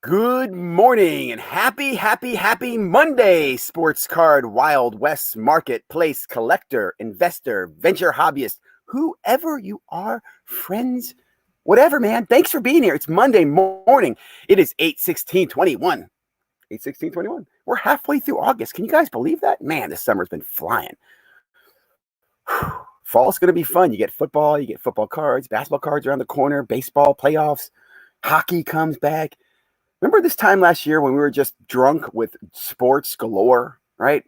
Good morning and happy Monday, sports card, Wild West marketplace collector, investor, venture hobbyist, whoever you are, friends, whatever, man. Thanks for being here. It's Monday morning. It is 8/16/21. 8/16/21. We're halfway through August. Can you guys believe that? Man, this summer's been flying. Fall's going to be fun. You get football cards, basketball cards around the corner, baseball playoffs, hockey comes back. Remember this time last year when we were just drunk with sports galore, right?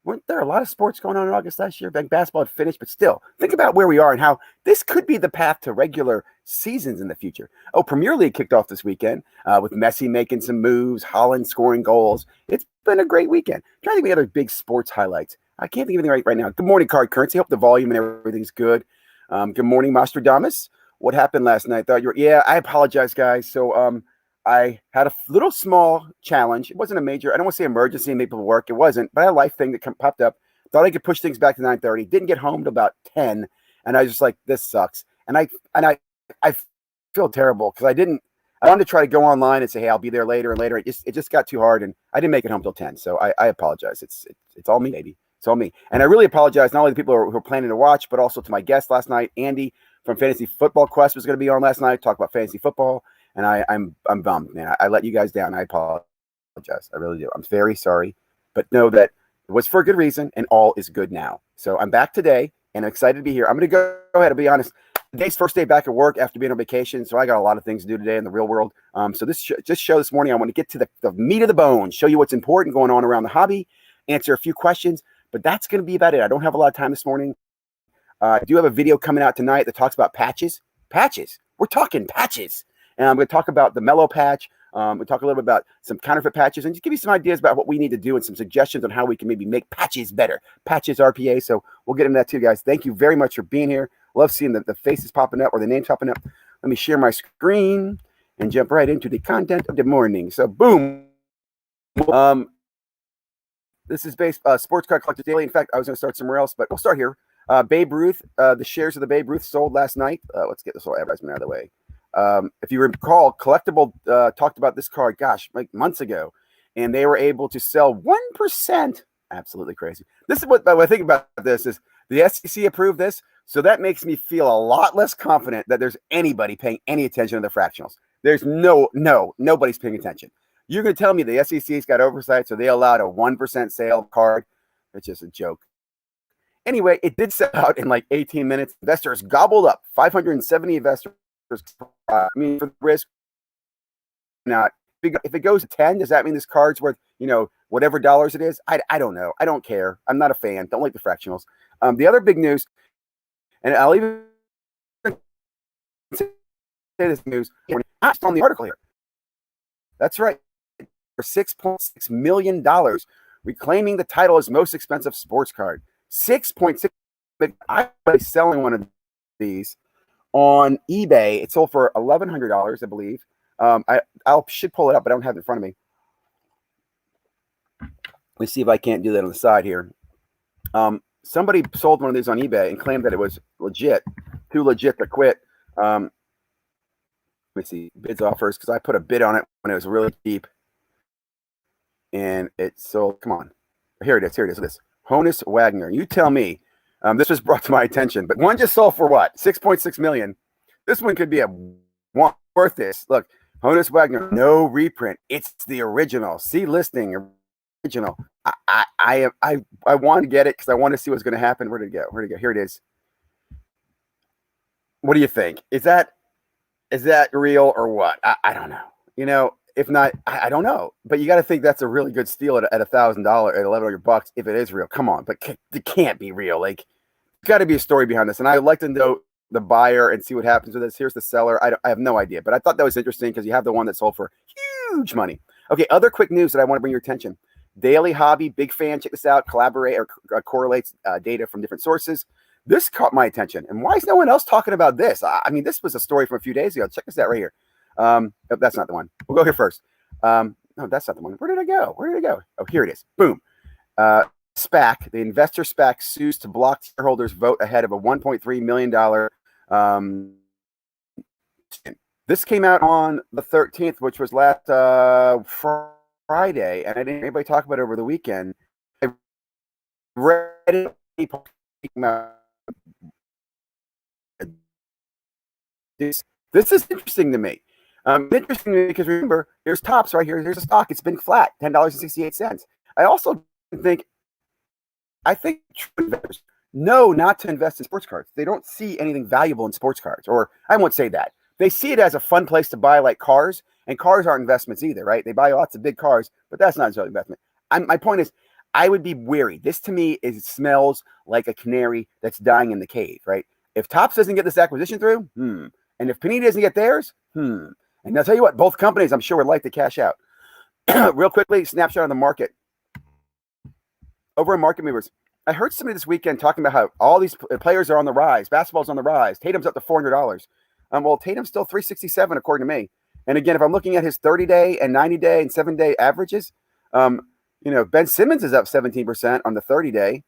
Weren't there a lot of sports going on in August last year? Basketball had finished, but still, think about where we are and how this could be the path to regular seasons in the future. Oh, Premier League kicked off this weekend with Messi making some moves, Haaland scoring goals. It's been a great weekend. I'm trying to think of the other big sports highlights. I can't think of anything right now. Good morning, Card Currency. Hope the volume and everything's good. Good morning, Nostradamus. What happened last night? I apologize, guys. So, I had a little small challenge. It wasn't a major, I don't want to say emergency and make people work. It wasn't, but I had a life thing that popped up. Thought I could push things back to 9:30. Didn't get home till about 10. And I was just like, this sucks. And I feel terrible because I wanted to try to go online and say, hey, I'll be there later and later. It just got too hard and I didn't make it home till 10. So I apologize. It's all me, baby. It's all me. And I really apologize not only to the people who are planning to watch, but also to my guest last night, Andy from Fantasy Football Quest was going to be on last night, talk about fantasy football. And I'm bummed, man. I let you guys down. I apologize. I really do. I'm very sorry. But know that it was for a good reason, and all is good now. So I'm back today, and I'm excited to be here. I'm going to go ahead and be honest. Today's first day back at work after being on vacation, so I got a lot of things to do today in the real world. So this show this morning, I want to get to the meat of the bone, show you what's important going on around the hobby, answer a few questions, but that's going to be about it. I don't have a lot of time this morning. I do have a video coming out tonight that talks about patches. Patches. We're talking patches. And I'm going to talk about the mellow patch. We'll talk a little bit about some counterfeit patches and just give you some ideas about what we need to do and some suggestions on how we can maybe make patches better. Patches RPA. So we'll get into that too, guys. Thank you very much for being here. Love seeing the faces popping up or the names popping up. Let me share my screen and jump right into the content of the morning. So boom. This is Sports Card Collector Daily. In fact, I was going to start somewhere else, but we'll start here. Babe Ruth, the shares of the Babe Ruth sold last night. Let's get this whole advertisement out of the way. If you recall, Collectible talked about this card, like months ago, and they were able to sell 1%. Absolutely crazy. This is what I think about this is the SEC approved this, so that makes me feel a lot less confident that there's anybody paying any attention to the fractionals. There's nobody's paying attention. You're going to tell me the SEC's got oversight, so they allowed a 1% sale card? It's just a joke. Anyway, it did sell out in like 18 minutes. Investors gobbled up 570 investors. For the risk. Now, if it goes to 10, does that mean this card's worth, whatever dollars it is? I don't know. I don't care. I'm not a fan. Don't like the fractionals. The other big news, and I'll even say this news, I'm on the article here. That's right. For $6.6 million, reclaiming the title as most expensive sports card. 6.6 million. I'm selling one of these on eBay. It sold for $1,100, I believe. I should pull it up, but I don't have it in front of me. Let's see if I can't do that on the side here. Somebody sold one of these on eBay and claimed that it was legit, too legit to quit. Let me see, bids offers, because I put a bid on it when it was really cheap. And it sold, come on. Here it is. This Honus Wagner. You tell me. This was brought to my attention, but one just sold for what? 6.6 million. This one could be worth this. Look, Honus Wagner, no reprint. It's the original. See listing, original. I want to get it because I want to see what's going to happen. Where'd it go? Here it is. What do you think? Is that real or what? I don't know. If not, I don't know. But you got to think that's a really good steal at $1,000, at $1,100 if it is real. Come on, but it can't be real. Like, got to be a story behind this, and I'd like to know the buyer and see what happens with this. Here's the seller. I have no idea, but I thought that was interesting because you have the one that sold for huge money. Okay, other quick news that I want to bring your attention. Daily Hobby, big fan. Check this out. Correlates data from different sources. This caught my attention, and why is no one else talking about this? I mean, this was a story from a few days ago. Check this out right here. That's not the one. We'll go here first. No, that's not the one. Where did I go? Oh, here it is. Boom. SPAC, the investor SPAC sues to block shareholders' vote ahead of a $1.3 million This came out on the 13th, which was last Friday, and I didn't hear anybody talk about it over the weekend. I read it. This is interesting to me. Interesting to me because remember, here's Topps right here. Here's a stock. It's been flat, $10.68. I also think true investors know not to invest in sports cards. They don't see anything valuable in sports cards, or I won't say that. They see it as a fun place to buy like cars, and cars aren't investments either, right? They buy lots of big cars, but that's not necessarily investment. My point is, I would be wary. This to me smells like a canary that's dying in the cave, right? If Topps doesn't get this acquisition through, and if Panini doesn't get theirs, and I'll tell you what, both companies I'm sure would like to cash out. Real quickly, snapshot of the market. Over in Market Movers, I heard somebody this weekend talking about how all these players are on the rise. Basketball's on the rise. Tatum's up to $400. Well, Tatum's still $367 according to me. And again, if I'm looking at his 30-day and 90-day and 7-day averages, Ben Simmons is up 17% on the 30-day.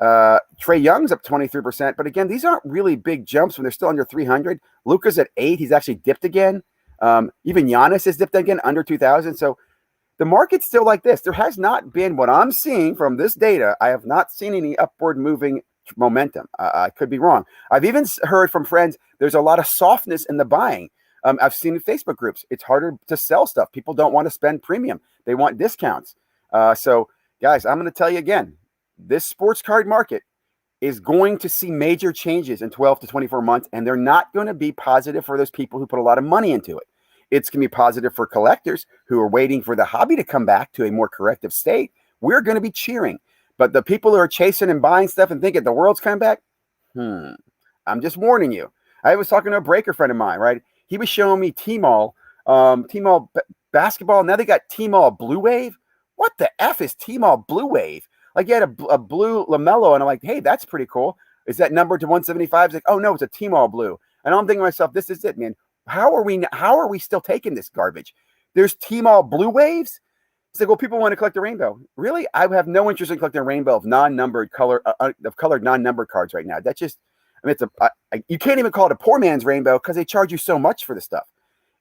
Trae Young's up 23%. But again, these aren't really big jumps when they're still under 300. Luka's at 8. He's actually dipped again. Even Giannis has dipped again under 2,000. So the market's still like this. There has not been, what I'm seeing from this data, I have not seen any upward moving momentum. I could be wrong. I've even heard from friends there's a lot of softness in the buying. I've seen in Facebook groups, it's harder to sell stuff. People don't want to spend premium. They want discounts. So, guys, I'm going to tell you again, this sports card market is going to see major changes in 12 to 24 months, and they're not going to be positive for those people who put a lot of money into it. It's going to be positive for collectors who are waiting for the hobby to come back to a more corrective state. We're going to be cheering. But the people who are chasing and buying stuff and thinking the world's coming back, I'm just warning you. I was talking to a breaker friend of mine, right? He was showing me T-Mall basketball. Now they got T-Mall Blue Wave. What the F is T-Mall Blue Wave? Like, you had a blue LaMelo, and I'm like, hey, that's pretty cool. Is that numbered to 175? It's like, oh, no, it's a T-Mall Blue. And I'm thinking to myself, this is it, man. How are we still taking this garbage? There's T-Mall Blue Waves? It's like, well, people want to collect a rainbow. Really? I have no interest in collecting a rainbow of non-numbered colored non-numbered cards right now. That just, I mean, you can't even call it a poor man's rainbow because they charge you so much for the stuff.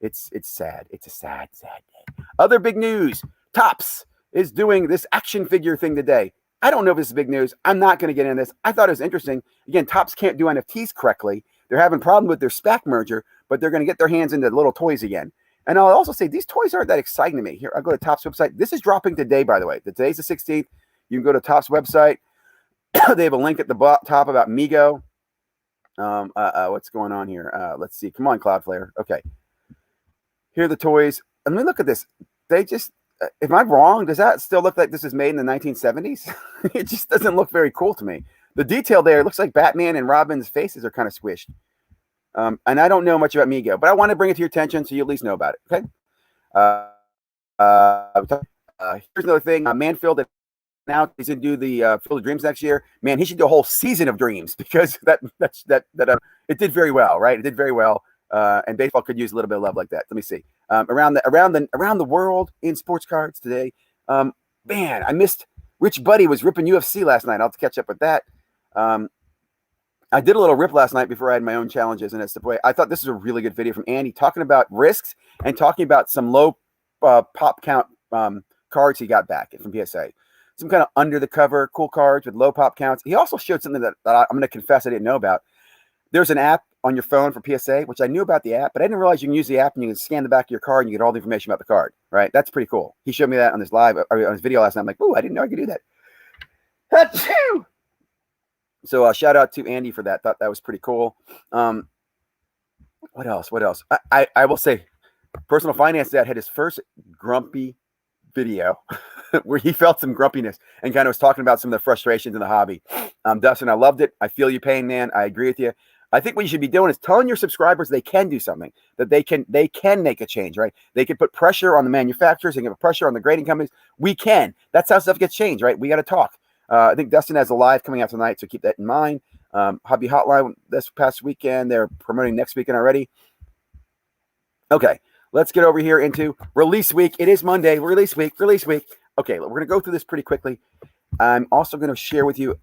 It's sad. It's a sad day. Other big news. Topps is doing this action figure thing today. I don't know if this is big news. I'm not going to get into this. I thought it was interesting. Again, Topps can't do NFTs correctly. They're having problems with their SPAC merger, but they're going to get their hands into little toys again. And I'll also say these toys aren't that exciting to me. Here, I'll go to Topps website. This is dropping today, by the way. Today's the 16th. You can go to Topps website. They have a link at the top about Migo. What's going on here? Let's see. Come on, Cloudflare. Okay. Here are the toys. And let me look at this. They just, am I wrong? Does that still look like this is made in the 1970s? It just doesn't look very cool to me. The detail there, it looks like Batman and Robin's faces are kind of squished. And I don't know much about Migo, but I want to bring it to your attention so you at least know about it. Okay. Here's another thing. Manfield now he's going to do the Field of Dreams next year. Man, he should do a whole season of Dreams because it did very well, right? It did very well. And baseball could use a little bit of love like that. Let me see. Around the world in sports cards today. Man, I missed. Rich Buddy was ripping UFC last night. I'll have to catch up with that. I did a little rip last night before I had my own challenges, and it's the way I thought this was a really good video from Andy talking about risks and talking about some low pop count cards he got back from PSA. Some kind of under the cover cool cards with low pop counts. He also showed something that I'm going to confess I didn't know about. There's an app on your phone for PSA, which I knew about the app, but I didn't realize you can use the app and you can scan the back of your card and you get all the information about the card, right? That's pretty cool. He showed me that on this live, or on his video last night. I'm like, ooh, I didn't know I could do that. Achoo! So shout out to Andy for that. Thought that was pretty cool. What else? I will say, Personal Finance Dad had his first grumpy video where he felt some grumpiness and kind of was talking about some of the frustrations in the hobby. Dustin, I loved it. I feel you pain, man. I agree with you. I think what you should be doing is telling your subscribers they can do something, that they can make a change, right? They can put pressure on the manufacturers. They can put pressure on the grading companies. We can. That's how stuff gets changed, right? We got to talk. I think Dustin has a live coming out tonight, so keep that in mind. Hobby Hotline this past weekend. They're promoting next weekend already. Okay, let's get over here into release week. It is Monday. Release week. Okay, we're going to go through this pretty quickly. I'm also going to share with you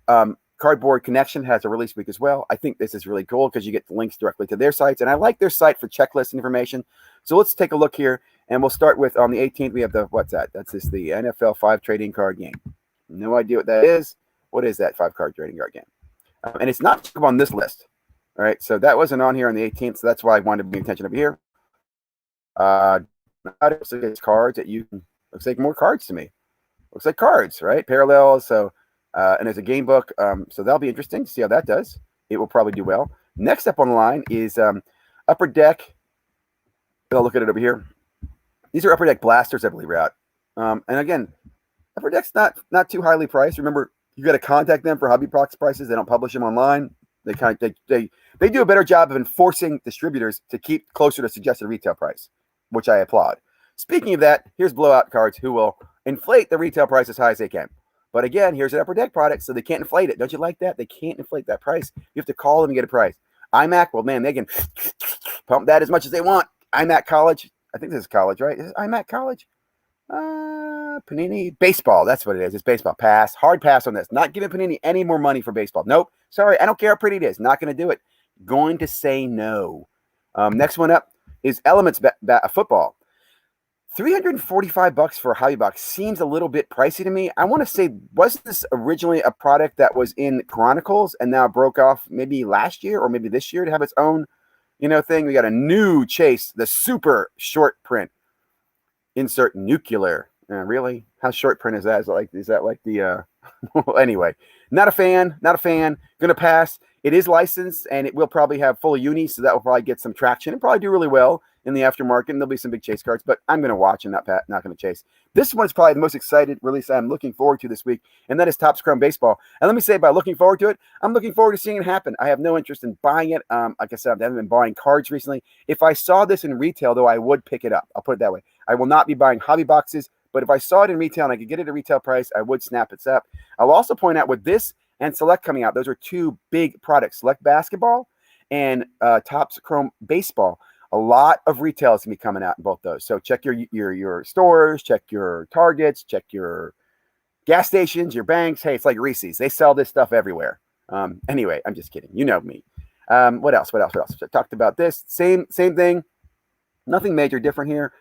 Cardboard Connection has a release week as well. I think this is really cool because you get the links directly to their sites, and I like their site for checklists and information. So let's take a look here, and we'll start with on the 18th. We have what's that? That's just the NFL 5 trading card game. No idea what that is. What is that 5 card trading card game? And it's not on this list. All right, so that wasn't on here on the 18th, so that's why I wanted to bring attention over here. It's cards that you can. Looks like more cards to me. Looks like cards, right? Parallels. So. And there's a game book, so that'll be interesting to see how that does. It will probably do well. Next up on the line is Upper Deck. I'll look at it over here. These are Upper Deck blasters, I believe, are out. And again, Upper Deck's not too highly priced. Remember, you got to contact them for hobby box prices. They don't publish them online. They do a better job of enforcing distributors to keep closer to suggested retail price, which I applaud. Speaking of that, here's Blowout Cards, who will inflate the retail price as high as they can. But again, here's an Upper Deck product, so they can't inflate it. Don't you like that? They can't inflate that price. You have to call them and get a price. iMac, well, man, they can pump that as much as they want. iMac College. I think this is college, right? Is it iMac College? Panini Baseball. That's what it is. It's baseball. Pass. Hard pass on this. Not giving Panini any more money for baseball. Nope. Sorry. I don't care how pretty it is. Not going to do it. Going to say no. Next one up is Elements Football. $345 for a hobby box seems a little bit pricey to me. I want to say, wasn't this originally a product that was in Chronicles and now broke off maybe last year or maybe this year to have its own, thing? We got a new Chase, the super short print. Insert nuclear. Really? How short print is that? Is that like the well, anyway, not a fan. Gonna pass. It is licensed and it will probably have full uni, so that will probably get some traction and probably do really well in the aftermarket, and there'll be some big chase cards, but I'm going to watch and not going to chase. This one's probably the most excited release I'm looking forward to this week, and that is Topps Chrome Baseball. And let me say, by looking forward to it, I'm looking forward to seeing it happen. I have no interest in buying it. Like I said, I haven't been buying cards recently. If I saw this in retail, though, I would pick it up. I'll put it that way. I will not be buying hobby boxes, but if I saw it in retail and I could get it at a retail price, I would snap it up. I'll also point out with this and Select coming out, those are 2 big products, Select Basketball and Topps Chrome Baseball. A lot of retail is going to be coming out in both those. So check your stores, check your Targets, check your gas stations, your banks. Hey, it's like Reese's. They sell this stuff everywhere. Anyway, I'm just kidding. You know me. What else? I talked about this. Same thing. Nothing major different here.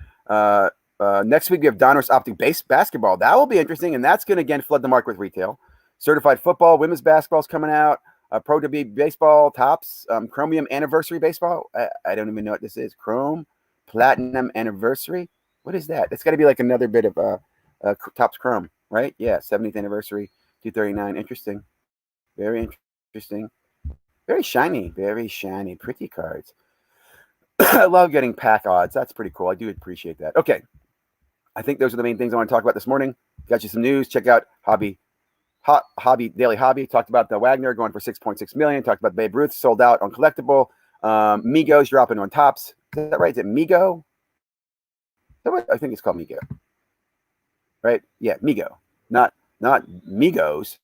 Next week, we have Donruss Optic Basketball. That will be interesting, and that's going to, again, flood the market with retail. Certified Football, Women's Basketball is coming out. Pro W Baseball, Topps, Chromium Anniversary Baseball. I don't even know what this is. Chrome Platinum Anniversary. What is that? It's got to be like another bit of Topps Chrome, right? Yeah, 70th Anniversary, 239. Interesting. Very interesting. Very shiny. Pretty cards. I love getting pack odds. That's pretty cool. I do appreciate that. Okay. I think those are the main things I want to talk about this morning. Got you some news. Check out Daily Hobby. Talked about the Wagner going for $6.6 million. Talked about Babe Ruth sold out on collectible. Migos dropping on Topps. Is that right? Is it Migo? I think it's called Migo. Right? Yeah, Migo. Not Migos.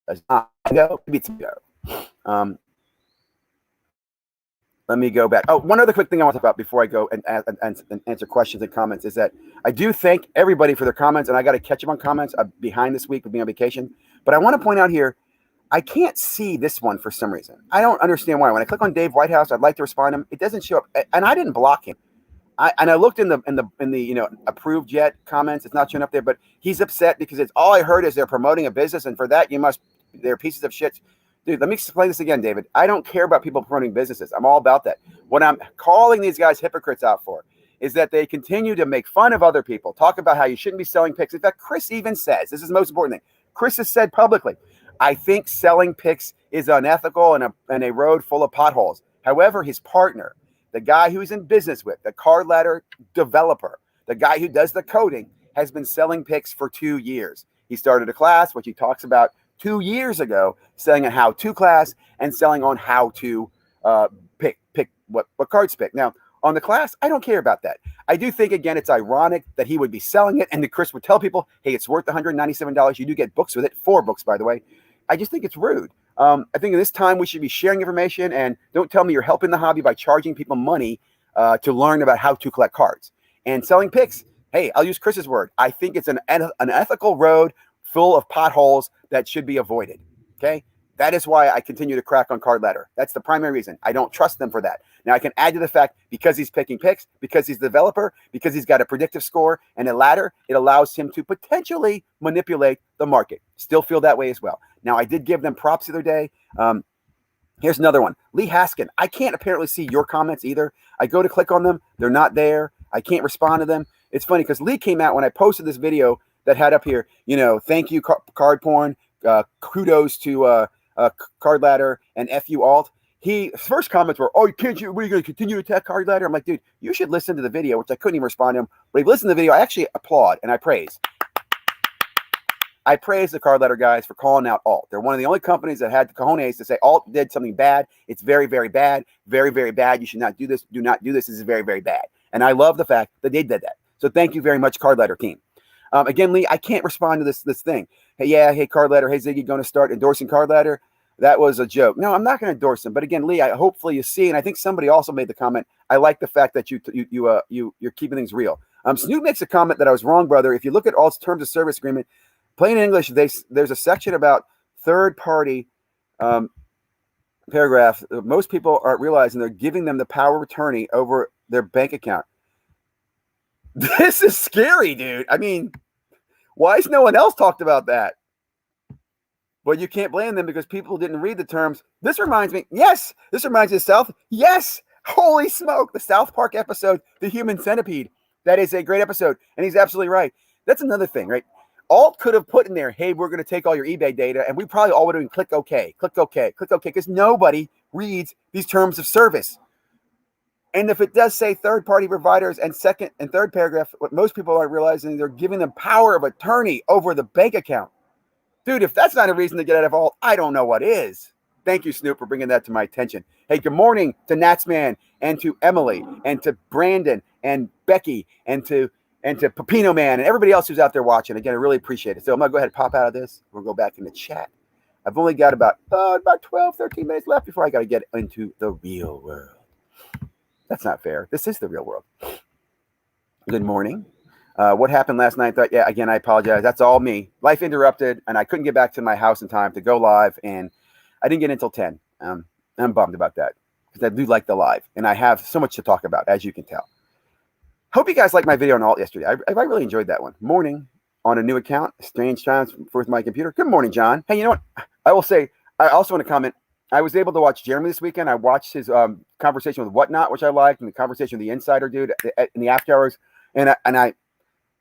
It's not Migo. Maybe it's Migo. Let me go back. Oh, one other quick thing I want to talk about before I go and answer questions and comments is that I do thank everybody for their comments, and I got to catch up on comments behind this week with being on vacation. But I want to point out here, I can't see this one for some reason. I don't understand why. When I click on Dave Whitehouse, I'd like to respond to him. It doesn't show up, and I didn't block him. I looked in the approved yet comments. It's not showing up there, but he's upset because it's all I heard is they're promoting a business, and for that they're pieces of shit. Dude, let me explain this again, David. I don't care about people promoting businesses. I'm all about that. What I'm calling these guys hypocrites out for is that they continue to make fun of other people, talk about how you shouldn't be selling picks. In fact, Chris even says, this is the most important thing, Chris has said publicly, I think selling picks is unethical and a road full of potholes. However, his partner, the guy who's in business with, the card ladder developer, the guy who does the coding, has been selling picks for 2 years. He started a class, which he talks about 2 years ago, selling a how-to class and selling on how to pick what cards pick. Now, on the class, I don't care about that. I do think, again, it's ironic that he would be selling it and that Chris would tell people, hey, it's worth $197. You do get books with it, 4 books, by the way. I just think it's rude. I think at this time we should be sharing information, and don't tell me you're helping the hobby by charging people money to learn about how to collect cards. And selling picks, hey, I'll use Chris's word. I think it's an ethical road full of potholes that should be avoided. Okay? That is why I continue to crack on Card Ladder. That's the primary reason. I don't trust them for that. Now, I can add to the fact because he's picking picks, because he's the developer, because he's got a predictive score and a ladder, it allows him to potentially manipulate the market. Still feel that way as well. Now, I did give them props the other day. Here's another one. Lee Haskin. I can't apparently see your comments either. I go to click on them. They're not there. I can't respond to them. It's funny because Lee came out when I posted this video that had up here, thank you, Card Porn. Kudos to Card Ladder and FU Alt. His first comments were, "Oh, what are you going to continue to attack Card Ladder?" I'm like, dude, you should listen to the video, which I couldn't even respond to him. But if you listen to the video, I actually applaud and I praise. I praise the Card Ladder guys for calling out Alt. They're one of the only companies that had the cojones to say Alt did something bad. It's very, very bad. Very, very bad. You should not do this. Do not do this. This is very, very bad. And I love the fact that they did that. So thank you very much, Card Ladder team. Again, Lee, I can't respond to this thing. Hey, Card Ladder. Hey, Ziggy, going to start endorsing Card Ladder? That was a joke. No, I'm not going to endorse them. But again, Lee, hopefully you see, and I think somebody also made the comment. I like the fact that you're keeping things real. Snoop makes a comment that I was wrong, brother. If you look at Alt's terms of service agreement, plain English, there's a section about third-party paragraph. Most people aren't realizing they're giving them the power of attorney over their bank account. This is scary, dude. I mean, why has no one else talked about that? But you can't blame them because people didn't read the terms. This reminds me of South. Yes. Holy smoke. The South Park episode, The Human Centipede. That is a great episode. And he's absolutely right. That's another thing, right? Alt could have put in there, hey, we're going to take all your eBay data. And we probably all would have been click OK, because nobody reads these terms of service. And if it does say third-party providers and second and third paragraph, what most people aren't realizing, they're giving them power of attorney over the bank account. Dude, if that's not a reason to get out of Alt, I don't know what is. Thank you, Snoop, for bringing that to my attention. Hey, good morning to Natsman and to Emily and to Brandon and Becky and to Pepino Man and everybody else who's out there watching. Again, I really appreciate it. So I'm going to go ahead and pop out of this. We'll go back in the chat. I've only got about 12, 13 minutes left before I got to get into the real world. That's not fair. This is the real world. Good morning. What happened last night? Again, I apologize. That's all me. Life interrupted, and I couldn't get back to my house in time to go live, and I didn't get in until 10. I'm bummed about that because I do like the live, and I have so much to talk about, as you can tell. Hope you guys liked my video on Alt yesterday. I really enjoyed that one. Morning on a new account. Strange times with my computer. Good morning, John. Hey, you know what? I will say, I also want to comment. I was able to watch Jeremy this weekend. I watched his conversation with Whatnot, which I liked, and the conversation with the Insider dude in the after hours. And I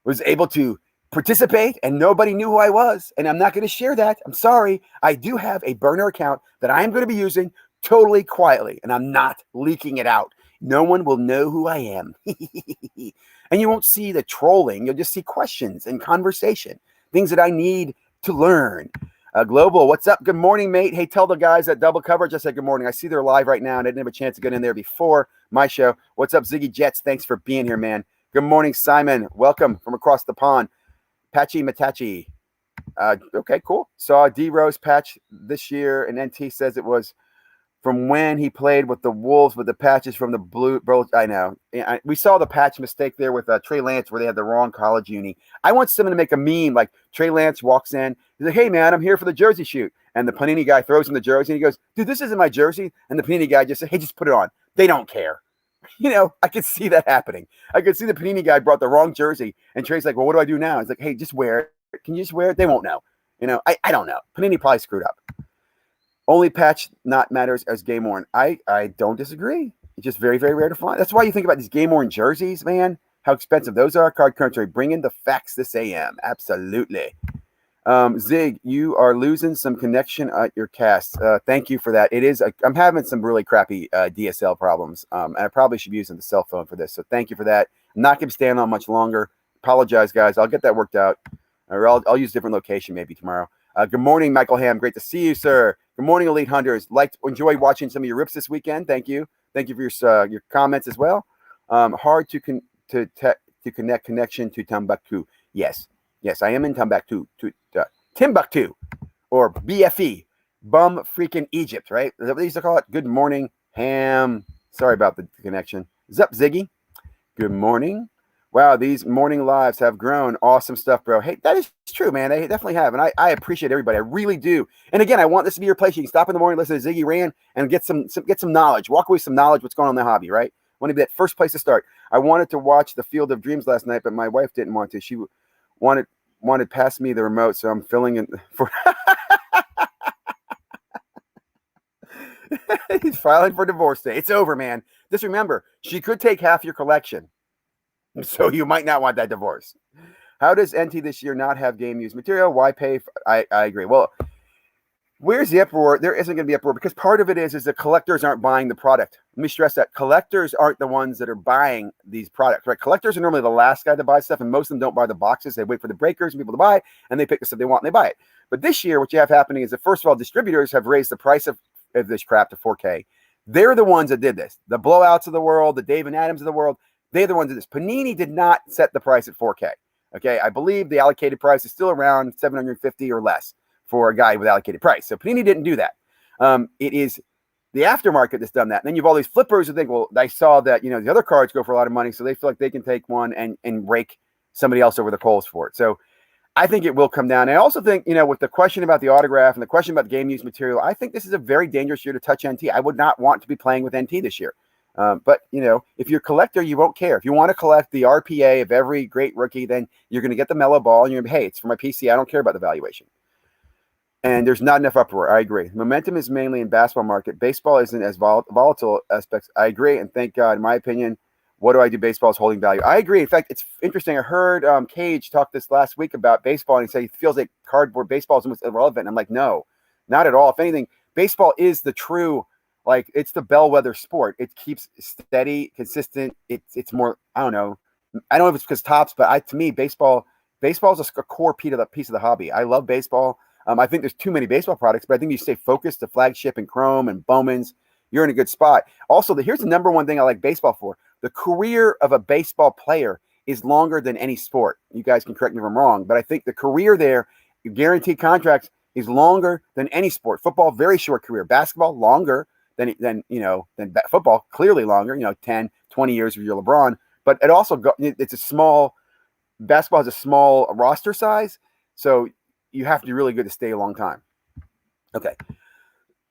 was able to participate, and nobody knew who I was. And I'm not going to share that. I'm sorry. I do have a burner account that I am going to be using totally quietly, and I'm not leaking it out. No one will know who I am. And you won't see the trolling. You'll just see questions and conversation, things that I need to learn. Global, what's up? Good morning, mate. Hey, tell the guys that double coverage. I said good morning. I see they're live right now, and I didn't have a chance to get in there before my show. What's up, Ziggy Jets? Thanks for being here, man. Good morning, Simon. Welcome from across the pond. Patchy Matachi. Okay, cool. Saw a D-Rose patch this year, and NT says it was from when he played with the Wolves with the patches from the blue. Bro, I know. We saw the patch mistake there with Trey Lance where they had the wrong college uni. I want someone to make a meme like Trey Lance walks in. He's like, hey, man, I'm here for the jersey shoot. And the Panini guy throws in the jersey, and he goes, dude, this isn't my jersey. And the Panini guy just said, hey, just put it on. They don't care. I could see that happening. I could see the Panini guy brought the wrong jersey, and Trey's like, well, what do I do now? He's like, hey, just wear it. Can you just wear it? They won't know. I don't know. Panini probably screwed up. Only patch not matters as game worn. I don't disagree. It's just very, very rare to find. That's why you think about these game worn jerseys, man. How expensive those are. Card Country, bring in the facts this AM. Absolutely. Zig, you are losing some connection at your cast. Thank you for that. I'm having some really crappy DSL problems. And I probably should be using the cell phone for this. So thank you for that. I'm not going to stand on much longer. Apologize, guys. I'll get that worked out. Or I'll use a different location maybe tomorrow. Good morning, Michael Ham. Great to see you, sir. Good morning, Elite Hunters. Enjoy watching some of your rips this weekend. Thank you. Thank you for your comments as well. Hard to connect connection to Timbuktu. Yes, I am in Timbuktu. Timbuktu, or BFE, bum freaking Egypt, right? Is that what they used to call it? Good morning, Ham. Sorry about the connection. What's up, Ziggy? Good morning. Wow, these morning lives have grown. Awesome stuff, bro. Hey, that is true, man. They definitely have. And I appreciate everybody. I really do. And again, I want this to be your place. You can stop in the morning, listen to Ziggy Rand, and get some knowledge. Walk away with some knowledge what's going on in the hobby, right? I want to be that first place to start. I wanted to watch the Field of Dreams last night, but my wife didn't want to. She wanted past me the remote, so I'm filling in for he's filing for divorce day. It's over, man. Just remember, she could take half your collection. So you might not want that divorce. How does NT this year not have game used material? Why pay? I agree. Well, where's the uproar? There isn't going to be uproar because part of it is the collectors aren't buying the product. Let me stress that. Collectors aren't the ones that are buying these products, right? Collectors are normally the last guy to buy stuff, and most of them don't buy the boxes. They wait for the breakers and people to buy it, and they pick the stuff they want and they buy it. But this year, what you have happening is that, first of all, distributors have raised the price of this crap to 4K. They're the ones that did this. The Blowouts of the world, the Dave and Adams of the world, they're the ones that did this. Panini did not set the price at 4K. Okay, I believe the allocated price is still around $750 or less for a guy with allocated price. So Panini didn't do that. It is the aftermarket that's done that. And then you have all these flippers who think, well, I saw that, the other cards go for a lot of money, so they feel like they can take one and rake somebody else over the coals for it. So I think it will come down. I also think, with the question about the autograph and the question about the game use material, I think this is a very dangerous year to touch NT. I would not want to be playing with NT this year. But, if you're a collector, you won't care. If you want to collect the RPA of every great rookie, then you're going to get the mellow ball and you're going to be, hey, it's for my PC. I don't care about the valuation. And there's not enough uproar. I agree. Momentum is mainly in basketball market. Baseball isn't as volatile aspects. I agree. And thank God, in my opinion, what do I do? Baseball is holding value. I agree. In fact, it's interesting. I heard Cage talk this last week about baseball, and he said he feels like cardboard baseball is almost irrelevant. I'm like, no, not at all. If anything, baseball is the true, it's the bellwether sport. It keeps steady, consistent. It's more, I don't know if it's because Topps, but to me, baseball is a core piece of the hobby. I love baseball. I think there's too many baseball products, but I think you stay focused to Flagship and Chrome and Bowman's, you're in a good spot. Also, here's the number one thing I like baseball for. The career of a baseball player is longer than any sport. You guys can correct me if I'm wrong, but I think the career there, guaranteed contracts, is longer than any sport. Football, very short career. Basketball, longer than football, clearly longer, 10, 20 years if you're LeBron. But it also basketball has a small roster size, so you have to be really good to stay a long time. Okay.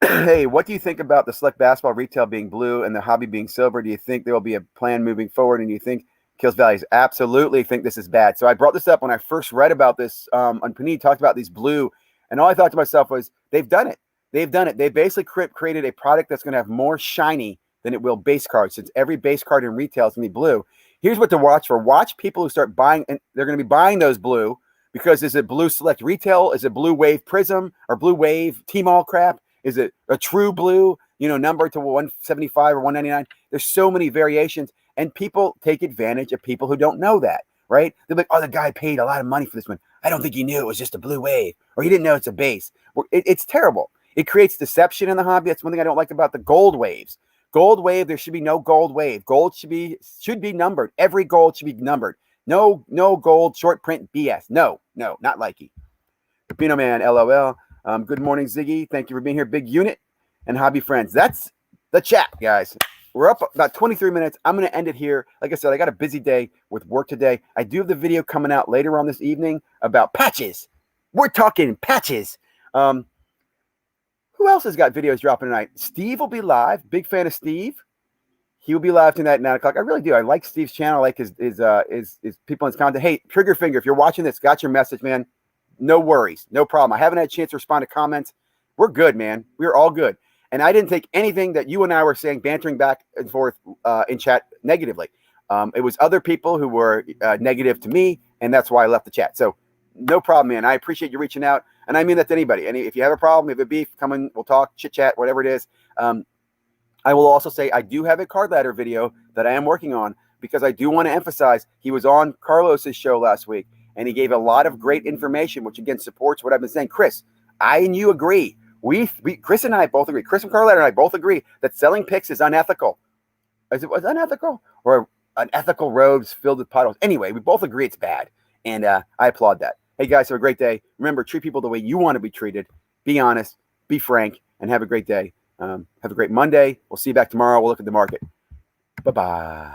Hey, what do you think about the select basketball retail being blue and the hobby being silver? Do you think there will be a plan moving forward, and do you think kills values? Absolutely think this is bad. So I brought this up when I first read about this on Panini, talked about these blue, and all I thought to myself was, they've done it. They've done it. They basically created a product that's going to have more shiny than it will base cards, since every base card in retail is going to be blue. Here's what to watch for. Watch people who start buying, and they're going to be buying those blue, because is it blue select retail? Is it blue wave prism or blue wave T-Mall crap? Is it a true blue, number to 175 or 199? There's so many variations, and people take advantage of people who don't know that, right? They're like, oh, the guy paid a lot of money for this one. I don't think he knew it was just a blue wave, or he didn't know it's a base. It's terrible. It creates deception in the hobby. That's one thing I don't like about the gold waves. Gold wave, there should be no gold wave. Gold should be numbered. Every gold should be numbered. No gold short print BS. No, not likey. Pino Man, LOL. Good morning, Ziggy. Thank you for being here. Big unit and hobby friends. That's the chat, guys. We're up about 23 minutes. I'm going to end it here. Like I said, I got a busy day with work today. I do have the video coming out later on this evening about patches. We're talking patches. Who else has got videos dropping tonight? Steve will be live. Big fan of Steve. He will be live tonight at 9 o'clock. I really do. I like Steve's channel. I like his people in his content. Hey, Trigger Finger, if you're watching this, got your message, man. No worries. No problem. I haven't had a chance to respond to comments. We're good, man. We're all good. And I didn't take anything that you and I were saying, bantering back and forth in chat negatively. It was other people who were negative to me, and that's why I left the chat. So no problem, man. I appreciate you reaching out, and I mean that to anybody. And if you have a problem, if you have a beef, come in, we'll talk, chit-chat, whatever it is. I will also say I do have a card ladder video that I am working on, because I do want to emphasize he was on Carlos's show last week, and he gave a lot of great information, which again supports what I've been saying. Chris, I and you agree. Chris and I both agree. Chris and Carl and I both agree that selling picks is unethical. Was it unethical, or unethical roads filled with potholes? Anyway, we both agree it's bad, and I applaud that. Hey guys, have a great day. Remember, treat people the way you want to be treated. Be honest, be frank, and have a great day. Have a great Monday. We'll see you back tomorrow. We'll look at the market. Bye-bye.